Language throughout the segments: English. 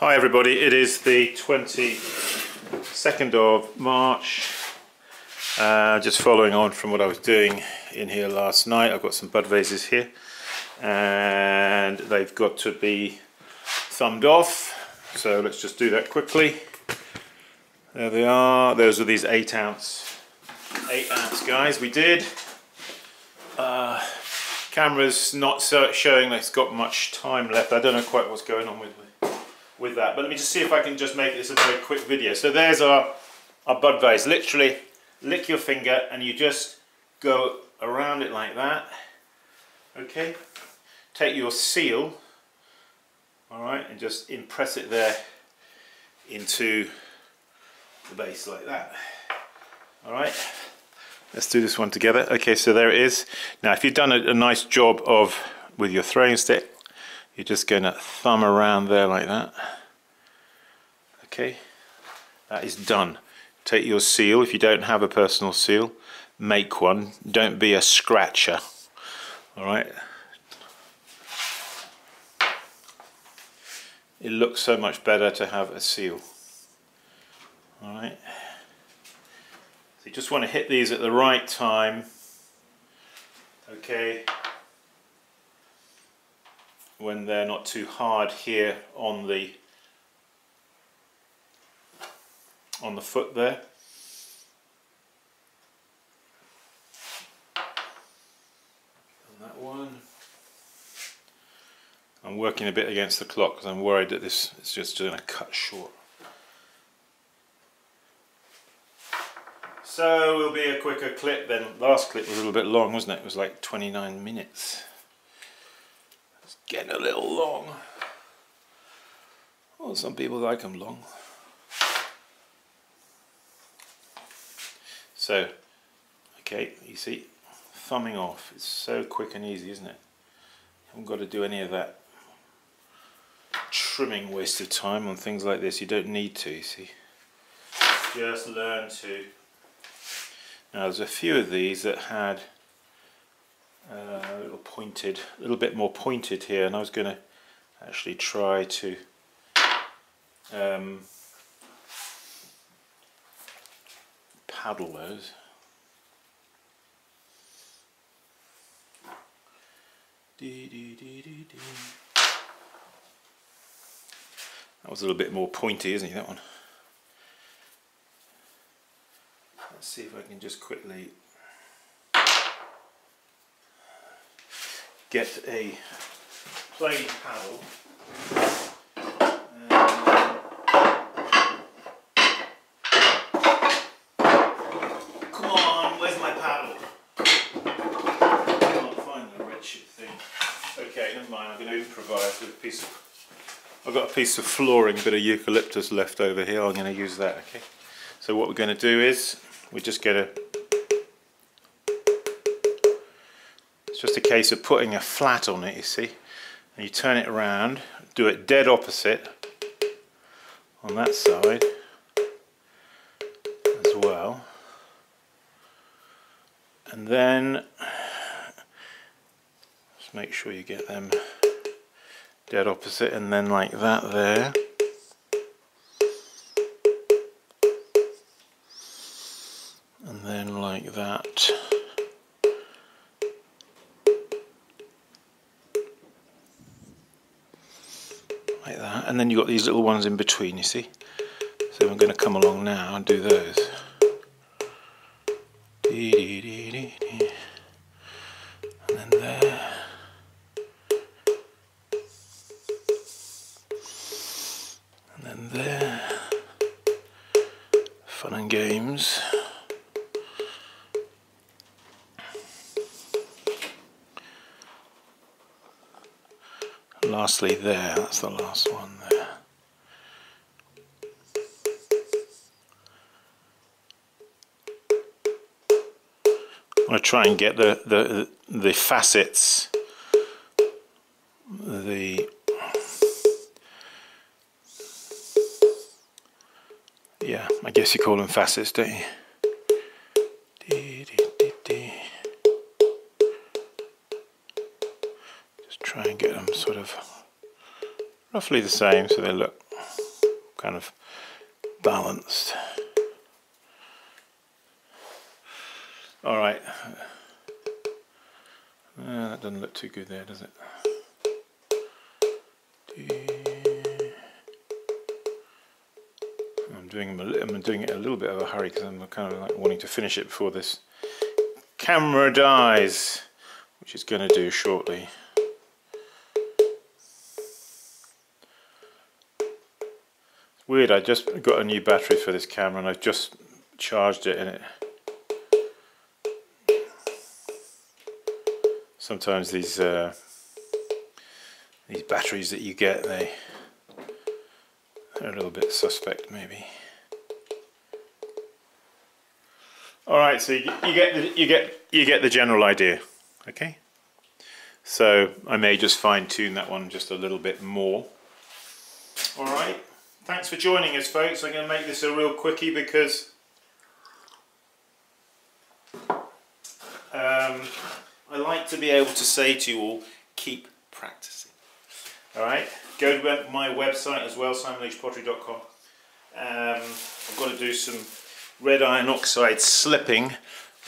Hi everybody, it is the 22nd of March. Just following on from what I was doing in here last night. I've got some bud vases here and they've got to be thumbed off, so let's just do that quickly. There they are. Those are these 8 ounce guys we did. Camera's not showing that it's got much time left. I don't know quite what's going on with that, but let me just see if I can just make this a very quick video. So there's our bud vase. Literally lick your finger and you just go around it like that. Okay, take your seal, alright, and just impress it there into the base like that. Alright, let's do this one together. Okay, so there it is. Now if you've done a nice job with your throwing stick, you're just going to thumb around there like that. Okay, that is done. Take your seal. If you don't have a personal seal, make one. Don't be a scratcher. Alright. It looks so much better to have a seal. Alright. So you just want to hit these at the right time. Okay. When they're not too hard here on the foot there. And that one. I'm working a bit against the clock because I'm worried that this is just going to cut short. So will be a quicker clip than last clip was a little bit long, wasn't it? It was like 29 minutes. It's getting a little long. Well, some people like them long. So, okay, you see, thumbing off. It's so quick and easy, isn't it? You haven't got to do any of that trimming waste of time on things like this. You don't need to, you see. Just learn to. Now there's a few of these that had a little bit more pointed here, and I was going to actually try to paddle those. That was a little bit more pointy, isn't it, that one? Let's see if I can just quickly get a plain paddle. Come on, where's my paddle? I can't find the wretched thing. Okay, never mind, I'm going to improvise with a piece of... I've got a piece of flooring, a bit of eucalyptus left over here. I'm going to use that, okay? So what we're going to do is, we're just going to... It's just a case of putting a flat on it, you see. And you turn it around, do it dead opposite on that side as well. And then, just make sure you get them dead opposite, and then like that there. And then like that. Like that. And then you've got these little ones in between, you see. So I'm going to come along now and do those. And then there. And then there. Fun and games. Lastly there, that's the last one there. I'm going to try and get the facets, yeah, I guess you call them facets, don't you? Just try and get them sort of roughly the same so they look kind of balanced. All right. That doesn't look too good there, does it? I'm doing it a little bit of a hurry because I'm kind of like wanting to finish it before this camera dies, which it's going to do shortly. It's weird, I just got a new battery for this camera and I've just charged it, and it sometimes these batteries that you get, they're a little bit suspect maybe. All right, so you get the general idea. Okay, so I may just fine tune that one just a little bit more. All right, thanks for joining us, folks. I'm going to make this a real quickie because I like to be able to say to you all, keep practicing. All right, go to my website as well, simonleachpottery.com. I've got to do some red iron oxide slipping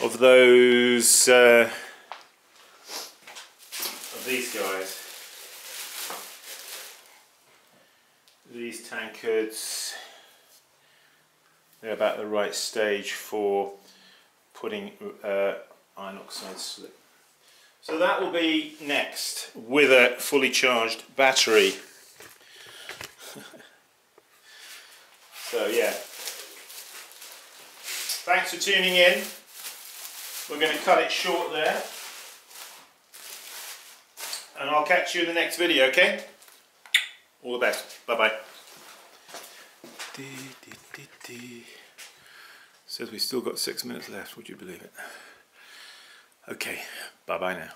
of those of these guys. These tankards, they're about the right stage for putting iron oxide slip. So that will be next with a fully charged battery. So yeah, thanks for tuning in. We're going to cut it short there, and I'll catch you in the next video, okay? All the best. Bye bye. Says we still got 6 minutes left, would you believe it? Okay, bye bye now.